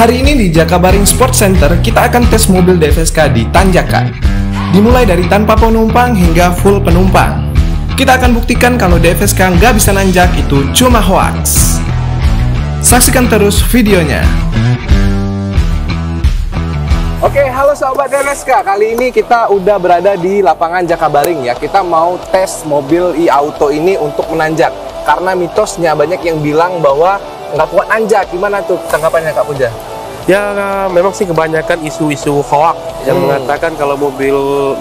Hari ini di Jakabaring Sport Center kita akan tes mobil DFSK di tanjakan. Dimulai dari tanpa penumpang hingga full penumpang. Kita akan buktikan kalau DFSK nggak bisa nanjak itu cuma hoax. Saksikan terus videonya. Oke, halo sahabat DFSK. Kali ini kita udah berada di lapangan Jakabaring ya. Kita mau tes mobil e-auto ini untuk menanjak. Karena mitosnya banyak yang bilang bahwa nggak kuat nanjak. Gimana tuh tanggapannya Kak Puja? Ya memang sih kebanyakan isu-isu hoax yang mengatakan kalau mobil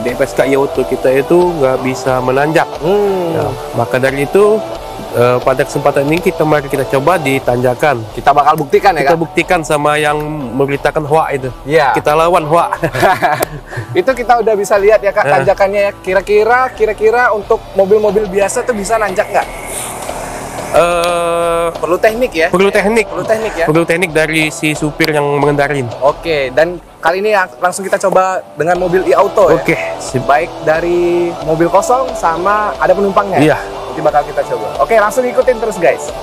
DFSK e-auto kita itu nggak bisa menanjak. Ya, maka dari itu pada kesempatan ini mari kita coba di tanjakan. Kita bakal buktikan ya Kak? Kita buktikan sama yang memberitakan hoax itu. Iya. Kita lawan hoax. Itu kita udah bisa lihat ya Kak tanjakannya ya. Kira-kira untuk mobil-mobil biasa tuh bisa nanjak nggak? Perlu teknik ya? Perlu teknik. Perlu teknik ya? Perlu teknik dari si supir yang mengendarin. Oke, dan kali ini langsung kita coba dengan mobil e-auto ya? Oke. Baik dari mobil kosong sama ada penumpangnya? Iya. Nanti bakal kita coba. Oke, langsung ikutin terus guys.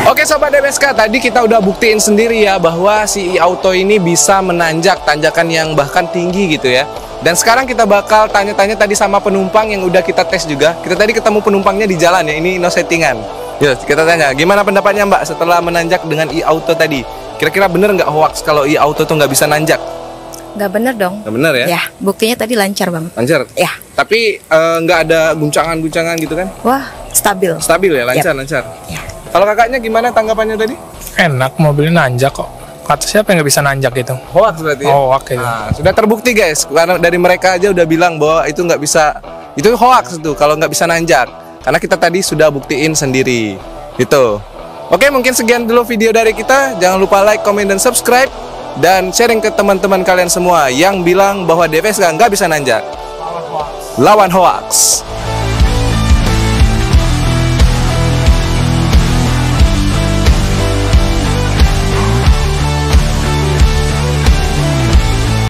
Oke Sobat DFSK, tadi kita udah buktiin sendiri ya bahwa si e-auto ini bisa menanjak tanjakan yang bahkan tinggi gitu ya. Dan sekarang kita bakal tanya-tanya tadi sama penumpang yang udah kita tes juga. Kita tadi ketemu penumpangnya di jalan ya, ini no settingan. Yuk kita tanya, gimana pendapatnya Mbak setelah menanjak dengan e-auto tadi? Kira-kira bener nggak hoax kalau e-auto tuh nggak bisa nanjak? Nggak bener dong. Nggak bener ya? Ya, buktinya tadi lancar banget. Lancar? Ya. Tapi nggak ada guncangan-guncangan gitu kan? Wah, stabil. Stabil ya, lancar-lancar. Ya. Kalau kakaknya gimana tanggapannya tadi? Enak, mobilnya nanjak kok. Kata siapa yang nggak bisa nanjak itu? Hoax berarti ya? Hoax itu. Nah, sudah terbukti guys, karena dari mereka aja udah bilang bahwa itu nggak bisa, itu hoax tuh kalau nggak bisa nanjak. Karena kita tadi sudah buktiin sendiri, gitu. Oke, mungkin sekian dulu video dari kita. Jangan lupa like, comment, dan subscribe. Dan sharing ke teman-teman kalian semua yang bilang bahwa DFSK nggak bisa nanjak. Lawan hoax.